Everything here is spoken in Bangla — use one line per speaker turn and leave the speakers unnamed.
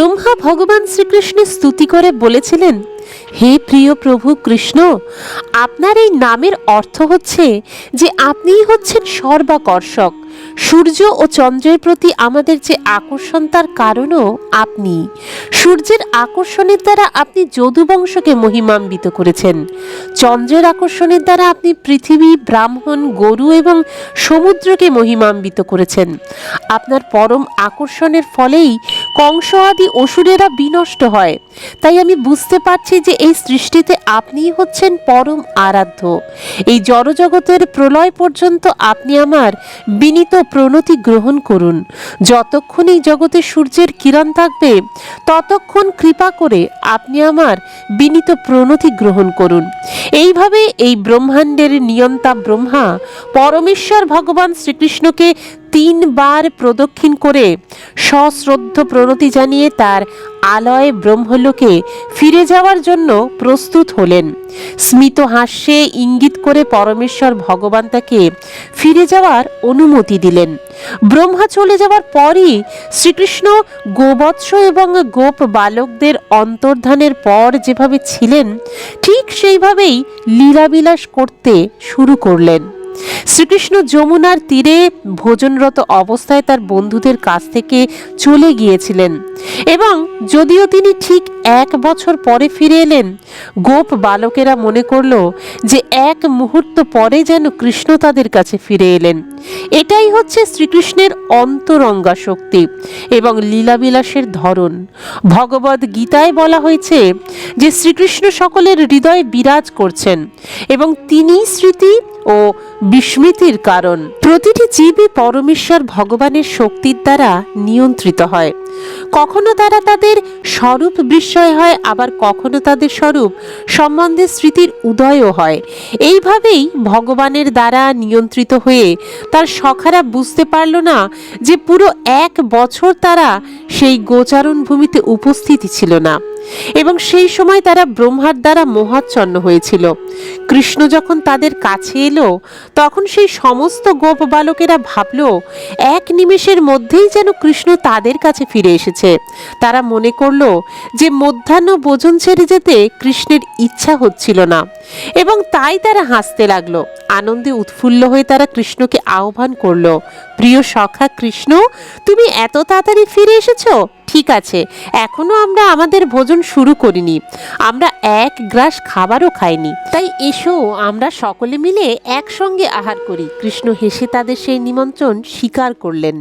ব্রহ্মা ভগবান শ্রীকৃষ্ণের স্তুতি করে বলেছিলেন, হে প্রিয় প্রভু কৃষ্ণ, আপনার এই নামের অর্থ হচ্ছে যে আপনিই হচ্ছেন সর্বাকর্ষক। সূর্য ও চন্দ্রের প্রতি আমাদের যে আকর্ষণ তার কারণও আপনি। সূর্যের আকর্ষণের দ্বারা আপনি যদুবংশকে মহিমান্বিত করেছেন। চন্দ্রের আকর্ষণের দ্বারা আপনি পৃথিবী, ব্রাহ্মণ, গরু এবং সমুদ্রকে মহিমান্বিত করেছেন। আপনার পরম আকর্ষণের ফলেই কংস আদি অসুরেরা বিনষ্ট হয়। তাই আমি বুঝতে পারছি যে এই সৃষ্টিতে আপনিই হচ্ছেন পরম আরাধ্য। এই জড়জগতের প্রলয় পর্যন্ত আপনি আমার বিনীত প্রণতি গ্রহণ করুন। যতক্ষণ এই জগতে সূর্যের কিরণ থাকবে ততক্ষণ কৃপা করে আপনি আমার বিনীত প্রণতি গ্রহণ করুন। এইভাবে এই ব্রহ্মাণ্ডের নিয়ন্তা ব্রহ্মা পরমেশ্বর ভগবান শ্রীকৃষ্ণকে 3 বার প্রদক্ষিণ করে সশ্রদ্ধ প্রণতি জানিয়ে তার আলয় ব্রহ্মলোকে ফিরে যাওয়ার জন্য প্রস্তুত হলেন। স্মিত হাস্যে ইঙ্গিত করে পরমেশ্বর ভগবান তাকে ফিরে যাওয়ার অনুমতি দিলেন। ব্রহ্মা চলে যাওয়ার পরই শ্রীকৃষ্ণ গোবৎস এবং গোপ বালকদের অন্তর্ধানের পর যেভাবে ছিলেন ঠিক সেইভাবেই লীলাবিলাস করতে শুরু করলেন। শ্রীকৃষ্ণ যমুনার তীরে ভোজনরত অবস্থায় তার বন্ধুদের কাছ থেকে চলে গিয়েছিলেন এবং যদিও তিনি ঠিক 1 বছর পরে ফিরে এলেন, গোপ বালকেরা মনে করল যে 1 মুহূর্ত পরে যেন কৃষ্ণ তাদের কাছে ফিরে এলেন। এটাই হচ্ছে শ্রীকৃষ্ণের অন্তরঙ্গা শক্তি এবং লীলাবিলাসের ধরন। ভগবদ গীতায় বলা হয়েছে যে শ্রীকৃষ্ণ সকলের হৃদয়ে বিরাজ করছেন এবং তিনিই স্মৃতি ও বিস্মৃতির কারণ। প্রতিটি জীবই পরমেশ্বর ভগবানের শক্তির দ্বারা নিয়ন্ত্রিত হয়। কখনো তারা তাদের স্বরূপ বিস্ময় হয়, আবার কখনো তাদের স্বরূপ সম্বন্ধে স্মৃতির উদয়ও হয়। এইভাবেই ভগবানের দ্বারা নিয়ন্ত্রিত হয়ে তার সখারা বুঝতে পারল না যে পুরো 1 বছর তারা সেই গোচারণ ভূমিতে উপস্থিত ছিল না এবং সেই সময় তারা ব্রহ্মার দ্বারা মোহাচ্ছন্ন হয়েছিল। কৃষ্ণ যখন তাদের কাছে এলো তখন সেই সমস্ত গোপ বালকেরা ভাবল 1 নিমেষের মধ্যেই যেন কৃষ্ণ তাদের কাছে ফিরে এসেছে। তারা মনে করল যে মধ্যাহ্ন ভোজন ছেড়ে যেতে কৃষ্ণের ইচ্ছা হচ্ছিল না এবং তাই তারা হাসতে লাগলো। আনন্দে উৎফুল্ল হয়ে তারা কৃষ্ণকে আহ্বান করলো, প্রিয় সখা কৃষ্ণ, তুমি এত তাড়াতাড়ি ফিরে এসেছো? ঠিক আছে, এখনো আমরা আমাদের ভোজন শুরু করিনি, আমরা 1 গ্রাস খাবারও খাইনি, তাই এসো আমরা সকলে মিলে একসঙ্গে আহার করি। কৃষ্ণ হেসে তাদের সেই নিমন্ত্রণ স্বীকার করলেন।